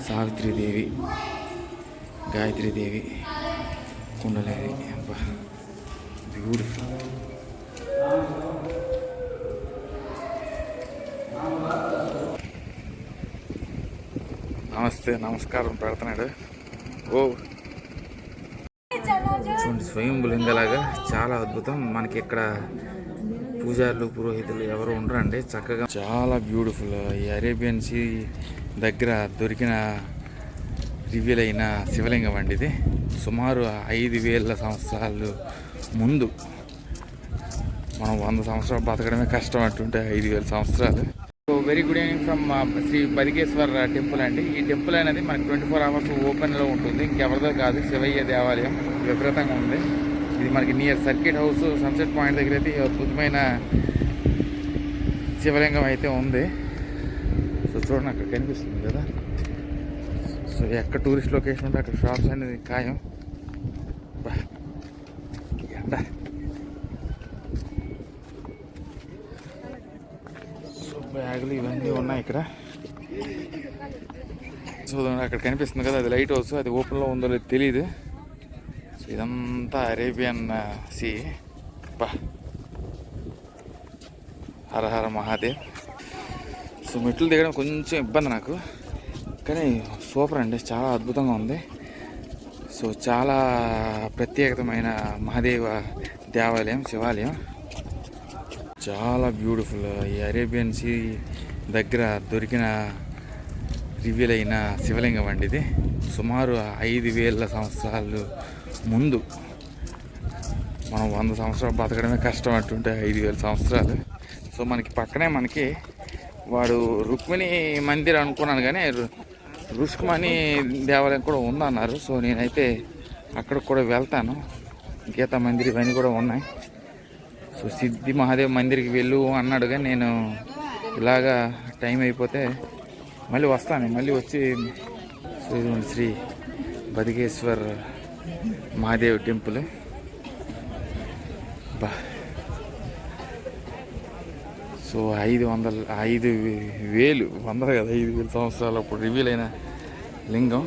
Savitri Devi, Gayatri Devi, కుండలేవి. Beautiful. నమస్తే, నమస్కారం పెడుతున్నాడు. ఓ చూడండి, స్వయంభులింగలాగా చాలా అద్భుతం. మనకి ఇక్కడ పూజారులు, పురోహితులు ఎవరు ఉండరండి. చక్కగా చాలా బ్యూటిఫుల్. ఈ అరేబియన్ సీ దగ్గర దొరికిన రివీల్ అయిన శివలింగం అండి ఇది. సుమారు 5000 సంవత్సరాలు ముందు. మనం 100 సంవత్సరాలు బతకడమే కష్టం అంటుంటే 5000 సంవత్సరాలు. Very good evening from Shri Badikeshwar temple అండి. ఈ టెంపుల్ అనేది మనకి 24 hours ఓపెన్లో ఉంటుంది. ఇంకెవరిదో కాదు, శివయ్య దేవాలయం విపరీతంగా ఉంది. ఇది మనకి near circuit house sunset point దగ్గర అయితే అద్భుతమైన శివలింగం అయితే ఉంది. సో చూడండి, అక్కడ కనిపిస్తుంది కదా. సో ఎక్కడ టూరిస్ట్ లొకేషన్ ఉంటే అక్కడ షాప్స్ అనేది ఖాయం. ఎండ. సో బ్యాగులు ఇవన్నీ ఉన్నాయి ఇక్కడ. సో అక్కడ కనిపిస్తుంది కదా, అది లైట్ హౌస్. అది ఓపెన్లో ఉందో లేదో తెలియదు. సో ఇదంతా అరేబియన్ సీ. హర హర మహాదేవ్. సో మెట్లు దిగడం కొంచెం ఇబ్బంది నాకు, కానీ సూపర్ అండి, చాలా అద్భుతంగా ఉంది. సో చాలా ప్రత్యేకతమైన మహాదేవ దేవాలయం, శివాలయం. చాలా బ్యూటిఫుల్. ఈ అరేబియన్ సీ దగ్గర దొరికిన రివీల్ అయిన శివలింగం అండి ఇది. సుమారు 5000 సంవత్సరాలు ముందు. మనం 100 సంవత్సరాలు బతకడమే కష్టం అంటుంటే 5000 సంవత్సరాలు. సో మనకి పక్కనే మనకి వాడు రుక్మిణి మందిర్ అనుకున్నాను, కానీ రుష్కుమణి దేవాలయం కూడా ఉందన్నారు. సో నేనైతే అక్కడికి కూడా వెళ్తాను. గీతా మందిర్ ఇవన్నీ కూడా ఉన్నాయి. సో సిద్ధి మహాదేవ్ మందిర్కి వెళ్ళు అన్నాడు, కానీ నేను ఇలాగా టైం అయిపోతే మళ్ళీ వస్తాను. మళ్ళీ వచ్చి సో ఇది శ్రీ బదికేశ్వర్ మహాదేవ్ టెంపుల్. సో 5000 సంవత్సరాలు అప్పుడు రివీల్ అయిన లింగం.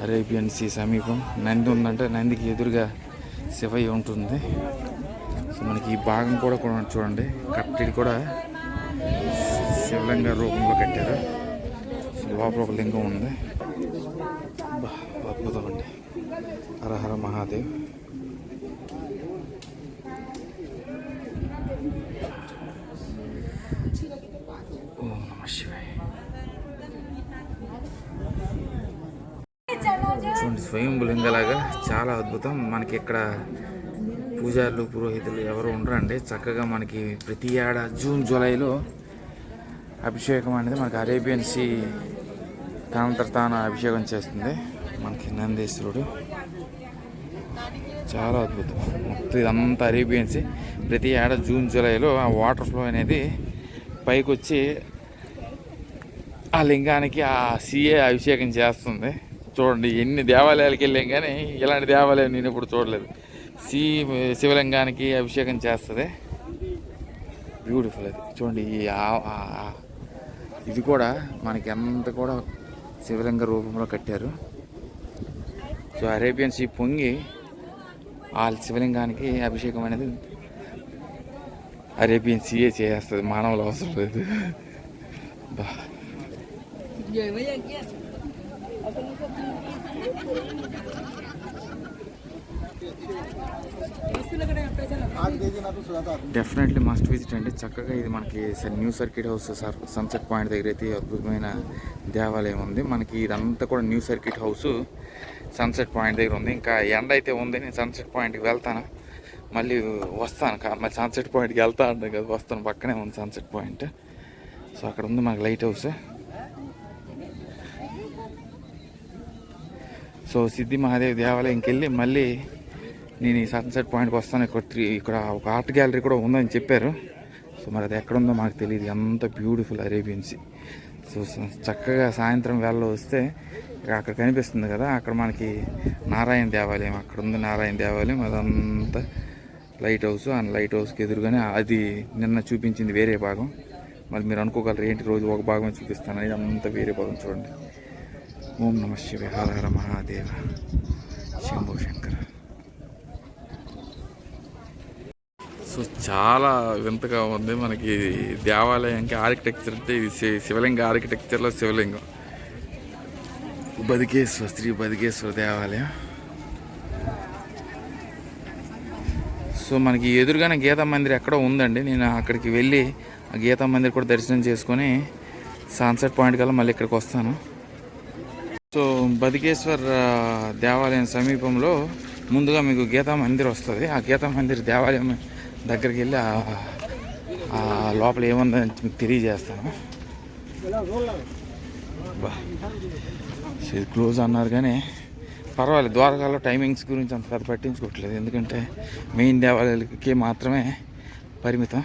అరేబియన్ సీ సమీపం. నంది ఉందంటే నందికి ఎదురుగా శివయ్య ఉంటుంది. సో మనకి ఈ భాగం కూడా చూడండి, కట్టడి కూడా శివలింగ రూపంలో కట్టారు. సో లోపల ఒక లింగం ఉంది. అద్భుతం అండి. హర హర మహాదేవ్. చూడండి, స్వయంభులింగలాగా చాలా అద్భుతం. మనకి ఇక్కడ పూజారులు, పురోహితులు ఎవరు ఉండరండి. చక్కగా మనకి ప్రతి ఏడా జూన్, జూలైలో అభిషేకం అనేది మనకి అరేబియన్ సీ తనంతట తాను అభిషేకం చేస్తుంది మనకి నందీశ్వరుడు. చాలా అద్భుతం. మొత్తం ఇదంతా అరేబియన్ సీ. ప్రతి ఏడా జూన్, జూలైలో ఆ వాటర్ ఫ్లో అనేది పైకి వచ్చి ఆ లింగానికి ఆ సీఏ అభిషేకం చేస్తుంది. చూడండి, ఎన్ని దేవాలయాలకు వెళ్ళాం కానీ ఇలాంటి దేవాలయం నేను ఇప్పుడు చూడలేదు. శివలింగానికి అభిషేకం చేస్తుంది. బ్యూటిఫుల్. అది చూడండి, ఇది కూడా మనకి ఎంత కూడా శివలింగ రూపంలో కట్టారు. సో అరేబియన్ సీ పొంగి ఆ శివలింగానికి అభిషేకం అనేది అరేబియన్ సీఏ చేస్తుంది, మానవులు అవసరం లేదు. డెఫినెట్లీ మస్ట్ విజిట్ అండి. చక్కగా ఇది మనకి new circuit house sunset point దగ్గర అయితే అద్భుతమైన దేవాలయం ఉంది. మనకి ఇదంతా కూడా new circuit house sunset point దగ్గర ఉంది. ఇంకా ఎండ అయితే ఉంది. నేను సన్సెట్ పాయింట్కి వెళ్తాను, మళ్ళీ వస్తాను. మళ్ళీ సన్సెట్ పాయింట్కి వెళ్తా అంటాను కదా, వస్తాను. పక్కనే ఉంది సన్సెట్ పాయింట్. సో అక్కడ ఉంది మనకి లైట్ హౌస్. సో సిద్ధి మహాదేవ్ దేవాలయంకి వెళ్ళి మళ్ళీ నేను ఈ సన్సెట్ పాయింట్కి వస్తాను. ఇక్కడ ఒక ఆర్ట్ గ్యాలరీ కూడా ఉందని చెప్పారు. సో మరి అది ఎక్కడుందో మాకు తెలియదు. ఎంత బ్యూటిఫుల్ అరేబియన్ సీ. సో చక్కగా సాయంత్రం వేళలో వస్తే అక్కడ కనిపిస్తుంది కదా, అక్కడ మనకి నారాయణ దేవాలయం అక్కడ ఉంది. నారాయణ దేవాలయం అదంతా లైట్ హౌస్. ఆ లైట్ హౌస్కి ఎదురుగానే అది నిన్న చూపించింది వేరే భాగం. మళ్ళీ మీరు అనుకోగలరు ఏంటి రోజు ఒక భాగం చూపిస్తాను, ఇది అంతా వేరే భాగం. చూడండి ఓం నమ శివాయ. హర హర మహాదేవ. శంభో శంకర. సో చాలా వింతగా ఉంది మనకి దేవాలయానికి ఆర్కిటెక్చర్ అంటే ఇది శివలింగ ఆర్కిటెక్చర్లో శివలింగం. బదికేశ్వర, శ్రీ బదికేశ్వర దేవాలయం. సో మనకి ఎదురుగానే గీతా మందిర్ ఎక్కడో ఉందండి. నేను అక్కడికి వెళ్ళి ఆ గీతా మందిర్ కూడా దర్శనం చేసుకొని సన్సెట్ పాయింట్ కల్లా మళ్ళీ ఇక్కడికి వస్తాను. సో బదికేశ్వర్ దేవాలయం సమీపంలో ముందుగా మీకు గీతా మందిర్ వస్తుంది. ఆ గీతా మందిర్ దేవాలయం దగ్గరికి వెళ్ళి ఆ లోపల ఏముందని మీకు తెలియజేస్తాను. ఇది క్లోజ్ అన్నారు కానీ పర్వాలేదు. ద్వారకాలో టైమింగ్స్ గురించి అంత పెద్ద పట్టించుకోవట్లేదు, ఎందుకంటే మెయిన్ దేవాలయాలకి మాత్రమే పరిమితం.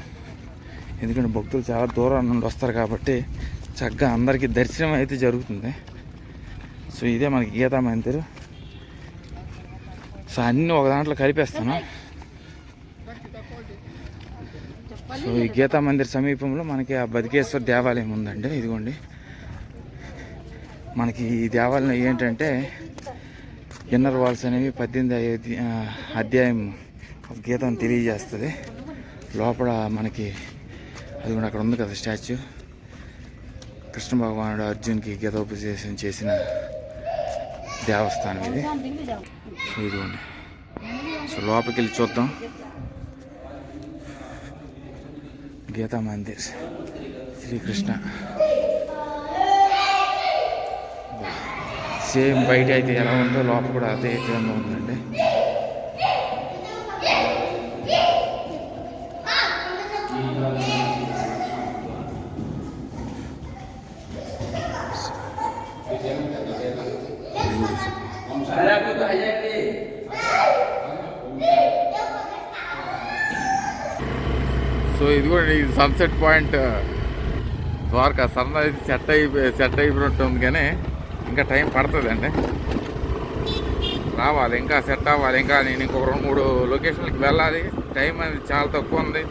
ఎందుకంటే భక్తులు చాలా దూరం నుండి వస్తారు కాబట్టి చక్కగా అందరికీ దర్శనం అయితే జరుగుతుంది. సో ఇదే మనకి గీతా మందిర్. సో అన్నీ ఒక దాంట్లో కలిపేస్తాను. సో ఈ గీతా మందిర్ సమీపంలో మనకి ఆ బదికేశ్వర దేవాలయం ఉందండి. ఇదిగోండి, మనకి ఈ దేవాలయం ఏంటంటే ఇన్నర్ వాల్స్ అనేవి 18వ అధ్యాయం గీతను తెలియజేస్తుంది. లోపల మనకి అది కూడా అక్కడ ఉంది కదా స్టాచ్యూ, కృష్ణ భగవానుడు అర్జున్కి గీతోపదేశం చేసిన దేవస్థానం ఇది. సో ఇదిగోండి, సో లోపలికి వెళ్ళి చూద్దాం. గీతా మందిర్ శ్రీకృష్ణ. సేమ్ బయట అయితే ఎలా ఉందో లోపల కూడా అదే విధంగా ఉందండి. సో ఇది కూడా ఇది సన్సెట్ పాయింట్ ద్వారకా. సన్ అయితే సెట్ అయిపోయినట్టుంది కానీ ఇంకా టైం పడుతుందండి, రావాలి, ఇంకా సెట్ అవ్వాలి. ఇంకా నేను ఇంకొక 2-3 లొకేషన్లకి వెళ్ళాలి. టైం అనేది చాలా తక్కువ ఉంది.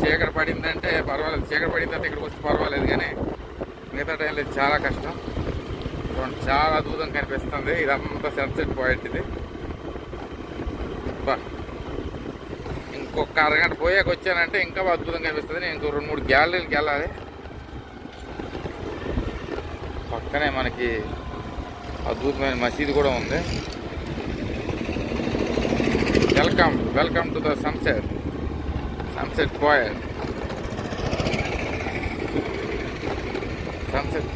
చీకటి పడిందంటే పర్వాలేదు, చీకటి పడిందంటే ఇక్కడికి వచ్చి పర్వాలేదు, కానీ మిగతా టైంలో చాలా కష్టం. చాలా అద్భుతం కనిపిస్తుంది. ఇదంతా సన్సెట్ పాయింట్ ఇది. ఇంకొక అరగంట పోయాక వచ్చానంటే ఇంకా అద్భుతం కనిపిస్తుంది. నేను ఇంకో 2-3 గ్యాలరీలకు వెళ్ళాలి. పక్కనే మనకి అద్భుతమైన మసీదు కూడా ఉంది. Welcome to the sunset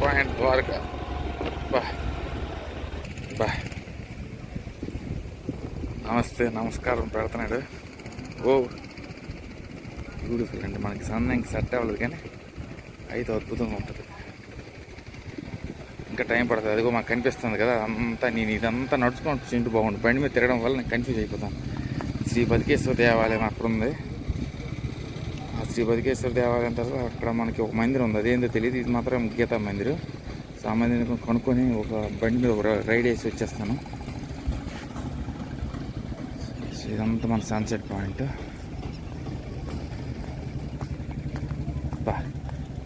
point Dwarka. నమస్కారం పెడుతున్నాడు. ఓ బ్యూటిఫుల్ అండి. మనకి సన్ ఇంక సెట్ అవ్వలేదు కానీ అయితే అద్భుతంగా ఉంటుంది. ఇంకా టైం పడుతుంది. అదిగో మాకు కనిపిస్తుంది కదా అంతా. నేను ఇదంతా నడుచుకుంటూ చింటూ బాగుండు. బండి మీద తిరగడం వల్ల నేను కన్ఫ్యూజ్ అయిపోతాను. శ్రీ బదికేశ్వర దేవాలయం అక్కడ ఉంది. ఆ శ్రీ బదికేశ్వర దేవాలయం తర్వాత అక్కడ మనకి ఒక మందిరం ఉంది, అదేందో తెలియదు. ఇది మాత్రం గీతా మందిరం. సో ఆ మందిరం కొనుక్కొని ఒక బండి మీద ఒక రైడ్ వేసి వచ్చేస్తాను. సో ఇదంతా మన సన్సెట్ పాయింట్.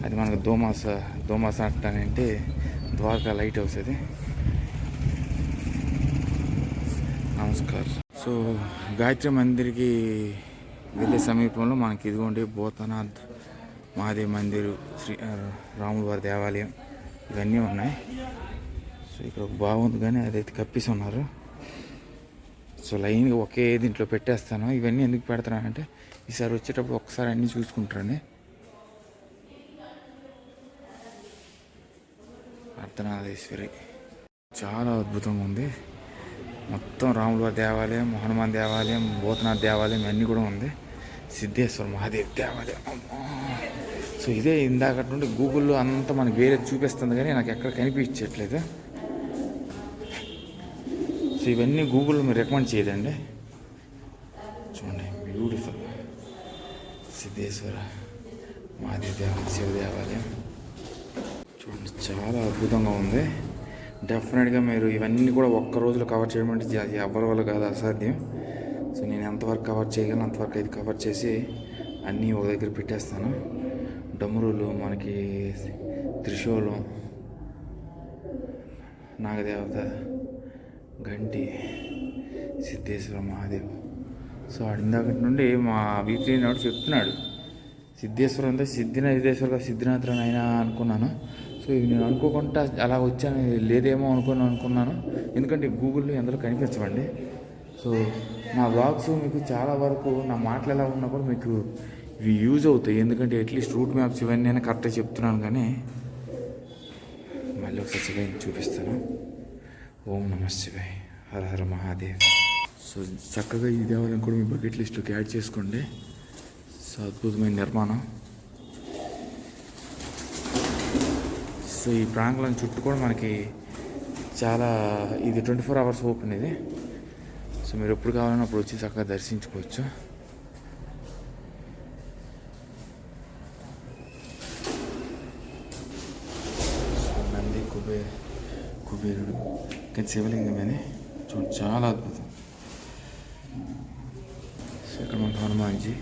అది మనకు దోమాస అంటే ద్వారకా లైట్ హౌస్ అది. నమస్కారం. సో గాయత్రి మందిర్కి వెళ్ళే సమీపంలో మనకి ఇదిగోండి భూతనాథ్ మహాదేవ్ మందిర్, శ్రీ రాముల వారి దేవాలయం ఇవన్నీ ఉన్నాయి. సో ఇక్కడ బాగుంది కానీ అదైతే కప్పేసి ఉన్నారు. సో లైన్గా ఒకే దీంట్లో పెట్టేస్తాను. ఇవన్నీ ఎందుకు పెడతానంటే ఈసారి వచ్చేటప్పుడు ఒక్కసారి అన్నీ చూసుకుంటారండి. అర్ధనాథేశ్వరి చాలా అద్భుతంగా ఉంది. మొత్తం రాముల దేవాలయం, హనుమాన్ దేవాలయం, భూతనాథ్ దేవాలయం అన్నీ కూడా ఉంది. సిద్ధేశ్వర మహాదేవ్ దేవాలయం. సో ఇదే ఇందాకటి నుండి గూగుల్లో అంతా మనకి వేరే చూపిస్తుంది కానీ నాకు ఎక్కడ కనిపించట్లేదు. సో ఇవన్నీ గూగుల్లో మీరు రికమెండ్ చేయదండి. చూడండి, బ్యూటిఫుల్ సిద్ధేశ్వర మహాదేవ్ దేవాలయం, శివ దేవాలయం చూడండి, చాలా అద్భుతంగా ఉంది. డెఫినెట్గా మీరు ఇవన్నీ కూడా ఒక్క రోజులో కవర్ చేయడం అంటే ఎవరి వల్ల కాదు, అసాధ్యం. సో నేను ఎంతవరకు కవర్ చేయగలను అంతవరకు అయితే కవర్ చేసి అన్నీ ఒక దగ్గర పెట్టేస్తాను. డమరులు, మనకి త్రిశూలం, నాగదేవత, గంటి, సిద్ధేశ్వర మహాదేవ్. సో ఇందాక నుండి మా వీపీ నాడు చెప్తున్నాడు సిద్ధేశ్వరం అంటే సిద్ధినాథుడు అయినా అనుకున్నాను. సో ఇది నేను అనుకోకుండా అలా వచ్చాను, లేదేమో అనుకున్నాను. ఎందుకంటే గూగుల్లో ఎందులో కనిపించవండి. సో నా వ్లాగ్స్ మీకు చాలా వరకు నా మాటలు ఎలా ఉన్నా కూడా మీకు ఇవి యూజ్ అవుతాయి. ఎందుకంటే అట్లీస్ట్ రూట్ మ్యాప్స్ ఇవన్నీ నేను కరెక్ట్గా చెప్తున్నాను. కానీ మళ్ళీ ఒకసారి శివాయి చూపిస్తాను. ఓం నమః శివాయ, హర హర మహాదేవ్. సో చక్కగా ఈ దేవాలయం కూడా మీ బకెట్ లిస్ట్కి యాడ్ చేసుకోండి. సో అద్భుతమైన నిర్మాణం. సో ఈ ప్రాంగణం చుట్టూ కూడా మనకి చాలా ఇది 24 hours ఓపెన్ ఇది. సో మీరు ఎప్పుడు కావాలన్నా అప్పుడు వచ్చి చక్కగా దర్శించుకోవచ్చు. సో నంది కుబేరుడు కానీ శివలింగమేనే చూడండి, చాలా అద్భుతం. సో ఇక్కడ మనకు హనుమాన్జీ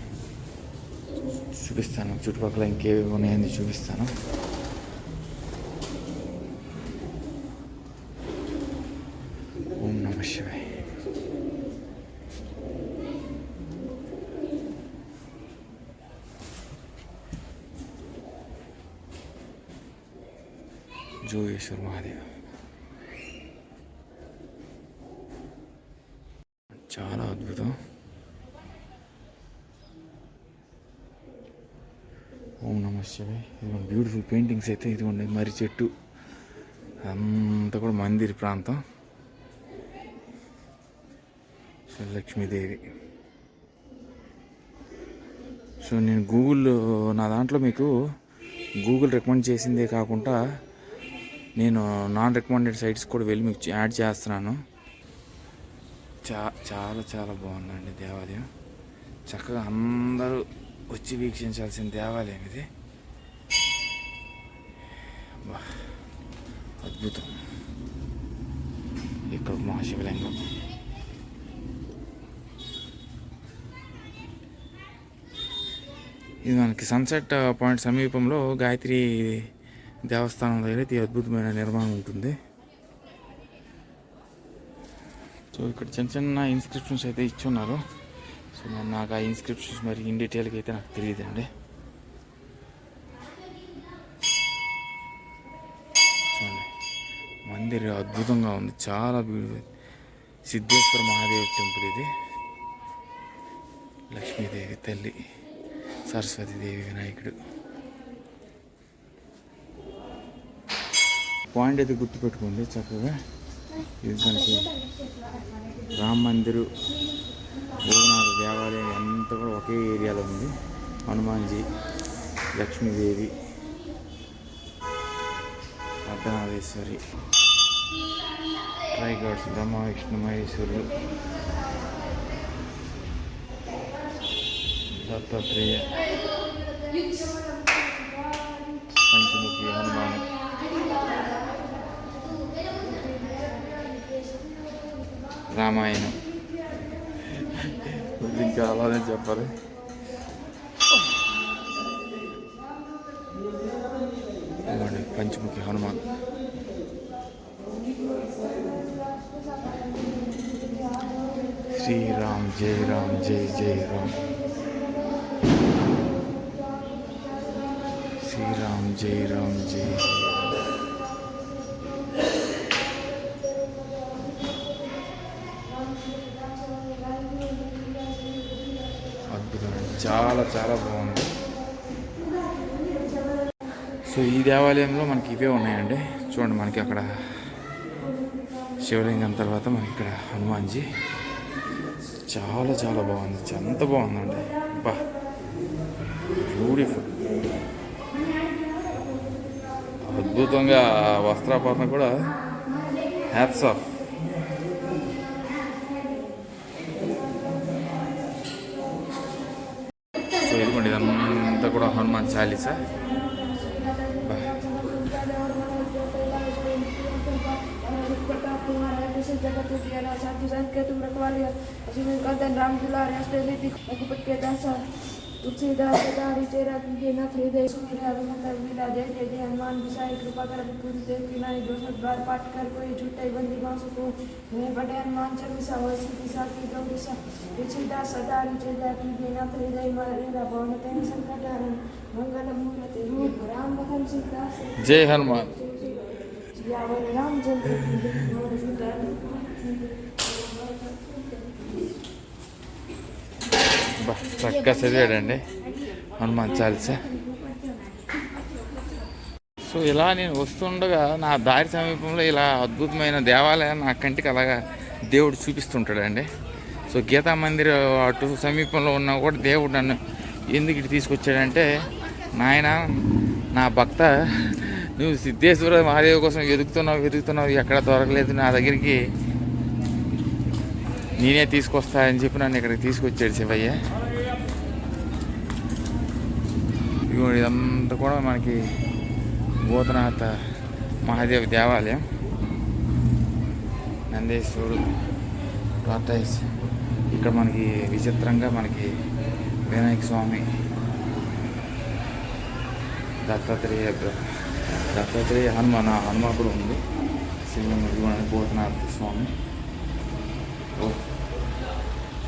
చూపిస్తాను, చుట్టుపక్కల ఇంకేవి ఉన్నాయని చూపిస్తాను. ఓం నమః శివాయ. జోగేశ్వర మహాదేవ్. చాలా అద్భుతం. ఓం నమః శివాయ. ఇది బ్యూటిఫుల్ పెయింటింగ్స్ అయితే ఇదిగోండి. మరి చెట్టు అంతా కూడా మందిర్ ప్రాంతం. సో లక్ష్మీదేవి. సో నేను నా దాంట్లో మీకు గూగుల్ రికమెండ్ చేసిందే కాకుండా నేను నాన్ రికమెండెడ్ సైట్స్ కూడా వెళ్ళి మీకు యాడ్ చేస్తున్నాను. చాలా చాలా బాగుందండి దేవాలయం. చక్కగా అందరూ వచ్చి వీక్షించాల్సిన దేవాలయం ఇది. అద్భుతం. ఇక్కడ మహాశివలింగం. ఇది మనకి సన్సెట్ పాయింట్ సమీపంలో గాయత్రి దేవస్థానం దగ్గర ఇది అద్భుతమైన నిర్మాణం ఉంటుంది. సో ఇక్కడ చిన్న చిన్న ఇన్స్క్రిప్షన్స్ అయితే ఇచ్చున్నారు. సో నాకు ఆ ఇన్స్క్రిప్షన్స్ మరి ఇన్ డీటెయిల్గా అయితే నాకు తెలియదండి. చూడండి మందిర్ అద్భుతంగా ఉంది, చాలా బ్యూటిఫుల్. సిద్ధేశ్వర మహాదేవ్ టెంపుల్ ఇది. లక్ష్మీదేవి తల్లి, సరస్వతీదేవి, వినాయకుడు. పాయింట్ అయితే గుర్తుపెట్టుకోండి చక్కగా. ఇది మనకి రామ్ మందిరు, భోగనాథ దేవాలయం అంతా కూడా ఒకే ఏరియాలో ఉంది. హనుమాన్జీ, లక్ష్మీదేవి, అర్ధనాథేశ్వరి, ట్రైగాడ్స్, బ్రహ్మ విష్ణు మహేశ్వరులు, దత్తాత్రేయ, పంచముఖి హనుమాన్, రామాయణం. ఇంకా అలానే చెప్పాలి. పంచముఖి హనుమాన్. శ్రీరామ్ జై రామ్ జై జై రామ్. శ్రీరామ్ జై రామ్ జై జై రామ్. చాలా చాలా బాగుంది. సో ఈ దేవాలయంలో మనకి ఇవే ఉన్నాయండి. చూడండి మనకి అక్కడ శివలింగం తర్వాత మనకి ఇక్కడ హనుమాన్జీ. చాలా చాలా బాగుంది, ఎంత బాగుందండి. బా బ్యూటిఫుల్. అద్భుతంగా వస్త్రాభరణ కూడా హ్యాట్స్ ఆఫ్. సో ఇదిగోండి ఇదంతా కూడా Hanuman Chalisa. Satu saat ke tu berkualian, asyik kau dan ram jular yang sedih di aku pergi dasar. Tulsidas सदारि तेरा कीजे न हृदय सुमिरा रघुनाथ वीरा जय जय जय हनुमान गोसाई कृपा कर पूरी देव की नाई जो सब बार पाठ कर कोई झूठे बंदी बांसु को मैं बड़े हनुमान चालीसा वर्षी दिशा की गौरीसा तुलसीदास सदारि तेरा कीजे न हृदय मेरा भवन तेन संकट हरण मंगल मूर्ति रूप राम भगवान सीता जय हनुमान. यावन रामचंद्र की सीता చక్కగా చదివాడండి హనుమాన్ చాలీసా. సో ఇలా నేను వస్తుండగా నా దారి సమీపంలో ఇలా అద్భుతమైన దేవాలయం నా కంటికి అలాగా దేవుడు చూపిస్తుంటాడండి. సో గీతా మందిర్ అటు సమీపంలో ఉన్నా కూడా దేవుడు నన్ను ఎందుకు ఇటు తీసుకొచ్చాడంటే, నాయన నా భక్త నువ్వు సిద్ధేశ్వర మహాదేవ్ కోసం వెతుకుతున్నావు ఎక్కడ దొరకలేదు, నా దగ్గరికి నేనే తీసుకొస్తా అని చెప్పి నన్ను ఇక్కడికి తీసుకొచ్చాడు శివయ్య. ఇదంతా కూడా మనకి భూతనాథ మహాదేవ్ దేవాలయం. నందేశ్వరుడు టార్టైస్. ఇక్కడ మనకి విచిత్రంగా మనకి వినాయక స్వామి, దత్తాత్రేయ హనుమాకుడు ఉంది. శివుడు భూతనాథ స్వామి.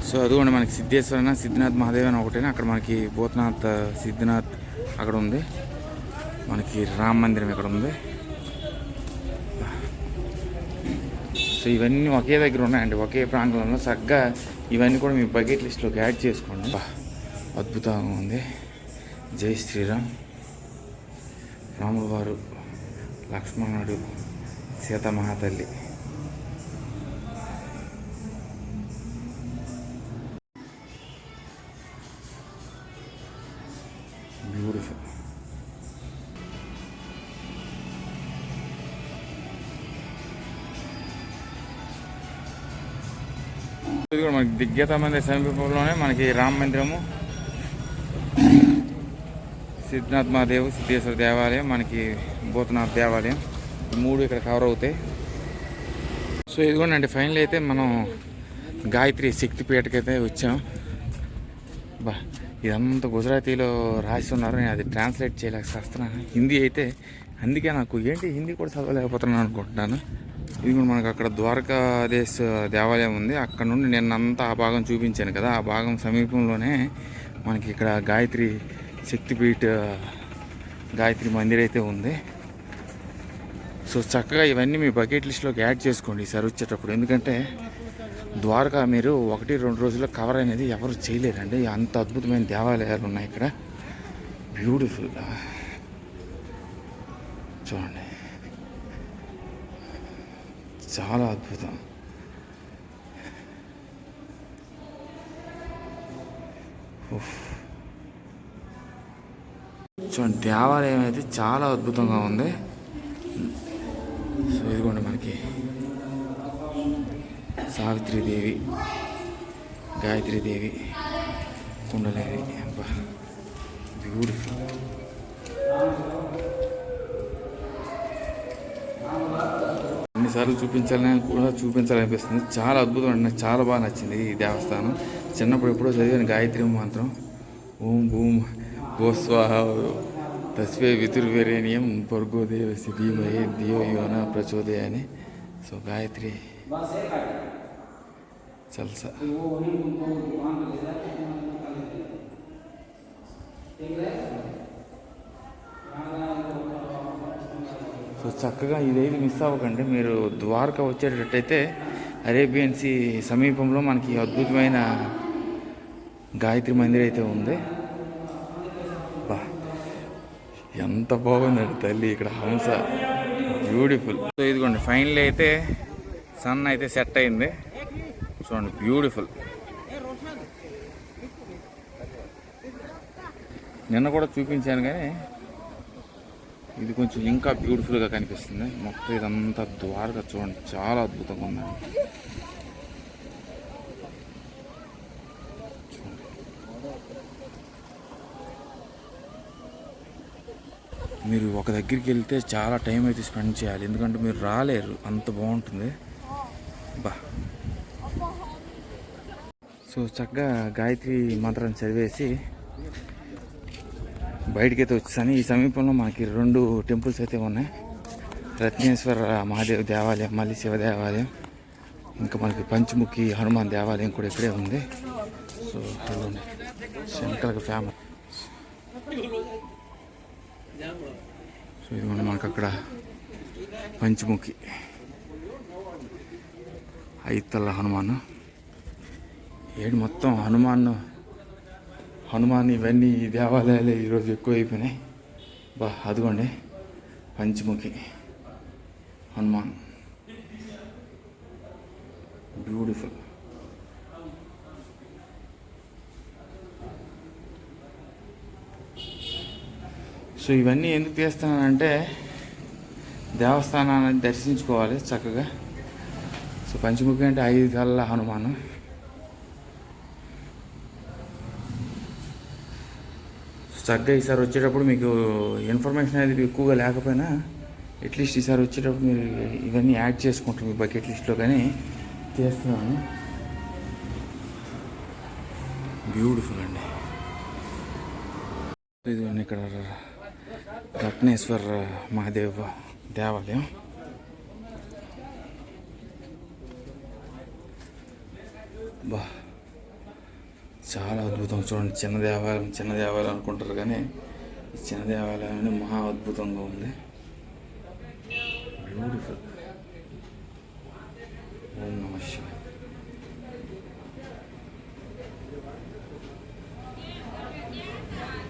సో అదిగోండి మనకి సిద్ధినాథ్ మహాదేవ్ అని ఒకటేనా, అక్కడ మనకి భూతనాథ్ సిద్ధినాథ్ అక్కడ ఉంది. మనకి రామ మందిరం ఇక్కడ ఉంది. సో ఇవన్నీ ఒకే దగ్గర ఉన్నాయండి, ఒకే ప్రాంతంలో. చక్కగా ఇవన్నీ కూడా మీ బకెట్ లిస్ట్లోకి యాడ్ చేసుకోండి. అద్భుతంగా ఉంది. జై శ్రీరామ్. రాముల వారు, లక్ష్మణుడు, సీతమహాతల్లి. బ్యూటిఫుల్. ఇది కూడా మనకి దిగ్గత మందిర సమీపంలోనే మనకి రామ మందిరము, సిద్ధినాథ్ మహాదేవ్, సిద్ధేశ్వర దేవాలయం, మనకి భూతనాథ్ దేవాలయం, ఈ మూడు ఇక్కడ కవర్ అవుతాయి. సో ఇదిగోండి ఫైనల్ అయితే మనం గాయత్రి శక్తిపీఠకైతే వచ్చాం. ఇదంతా గుజరాతీలో రాసి ఉన్నారు, నేను అది ట్రాన్స్లేట్ చేయలేకపోతున్నాను. హిందీ అయితే, అందుకే నాకు ఏంటి హిందీ కూడా చదవలేకపోతున్నాను అనుకుంటున్నాను. ఇది కూడా మనకు అక్కడ ద్వారకాదేశ్ దేవాలయం ఉంది. అక్కడ నుండి నిన్నంతా ఆ భాగం చూపించాను కదా, ఆ భాగం సమీపంలోనే మనకి ఇక్కడ గాయత్రి శక్తిపీఠ గాయత్రి మందిర్ అయితే ఉంది. సో చక్కగా ఇవన్నీ మీ బకెట్ లిస్ట్లోకి యాడ్ చేసుకోండి ఈసారి వచ్చేటప్పుడు. ఎందుకంటే ద్వారకా మీరు 1-2 రోజుల్లో కవర్ అనేది ఎవరు చేయలేరండి, అంత అద్భుతమైన దేవాలయాలు ఉన్నాయి ఇక్కడ. బ్యూటిఫుల్. చూడండి, చాలా అద్భుతం. చూడండి, దేవాలయం అయితే చాలా అద్భుతంగా ఉంది. సో ఇదిగోండి మనకి సావిత్రీదేవి, గాయత్రీదేవి, కుండలేవి. అబ్బా బ్యూటిఫుల్. ఎన్నిసార్లు చూపించాలని కూడా చూపించాలనిపిస్తుంది. చాలా అద్భుతం అండి, నాకు చాలా బాగా నచ్చింది ఈ దేవస్థానం. చిన్నప్పుడు ఎప్పుడో చదివాను గాయత్రి మంత్రం, ఓం భూం భూస్వాహ తస్వే వితుర్వేరేణియం భర్గోదేవసి ధీమహి ధియో యోన ప్రచోదయ అని. సో గాయత్రి చల్సా. సో చక్కగా ఇదేది మిస్ అవ్వకండి. మీరు ద్వారకా వచ్చేటట్టయితే అరేబియన్ సీ సమీపంలో మనకి అద్భుతమైన గాయత్రి మందిర్ అయితే ఉంది. ఎంత బాగుందండి తల్లి, ఇక్కడ హంస. బ్యూటిఫుల్. సో ఇదిగోండి ఫైనల్ అయితే సన్ అయితే సెట్ అయింది. చూడండి బ్యూటిఫుల్. నిన్న కూడా చూపించాను కానీ ఇది కొంచెం ఇంకా బ్యూటిఫుల్గా కనిపిస్తుంది. మొత్తం ఇదంతా ద్వారకా చూడండి, చాలా అద్భుతంగా ఉందండి. మీరు ఒక దగ్గరికి వెళ్తే చాలా టైం అయితే స్పెండ్ చేయాలి, ఎందుకంటే మీరు రాలేరు, అంత బాగుంటుంది. బా. సో చక్కగా గాయత్రి మంత్రం చదివేసి బయటకైతే వచ్చేసాను. ఈ సమీపంలో మనకి 2 టెంపుల్స్ అయితే ఉన్నాయి. రత్నేశ్వర మహాదేవ్ దేవాలయం, మళ్ళీ శివ దేవాలయం, ఇంకా మనకి పంచముఖి హనుమాన్ దేవాలయం కూడా ఇక్కడే ఉంది. సో ఇదిగోండి సెంట్రల్గా ఫేమస్. సో ఇదిగోండి మనకు అక్కడ పంచముఖి, ఐతల్ల హనుమాన్. మొత్తం హనుమాన్ ఇవన్నీ ఈ దేవాలయాలు ఈరోజు ఎక్కువ అయిపోయినాయి. అదిగోండి పంచముఖి హనుమాన్, బ్యూటిఫుల్. సో ఇవన్నీ ఎందుకు తీస్తున్నానంటే దేవస్థానాన్ని దర్శించుకోవాలి చక్కగా. సో పంచముఖి అంటే 5 తలల హనుమాన్. చక్కగా ఈసారి వచ్చేటప్పుడు మీకు ఇన్ఫర్మేషన్ అనేది ఎక్కువగా లేకపోయినా అట్లీస్ట్ ఈసారి వచ్చేటప్పుడు మీరు ఇవన్నీ యాడ్ చేసుకుంటారు మీ బకెట్ లిస్ట్లో. కానీ చేస్తున్నాను. బ్యూటిఫుల్ అండి. ఇది ఇక్కడ రత్నేశ్వర మహాదేవ్ దేవాలయం. చాలా అద్భుతం. చూడండి, చిన్న దేవాలయం అనుకుంటారు కానీ ఈ చిన్న దేవాలయం మహా అద్భుతంగా ఉంది. బ్యూటిఫుల్.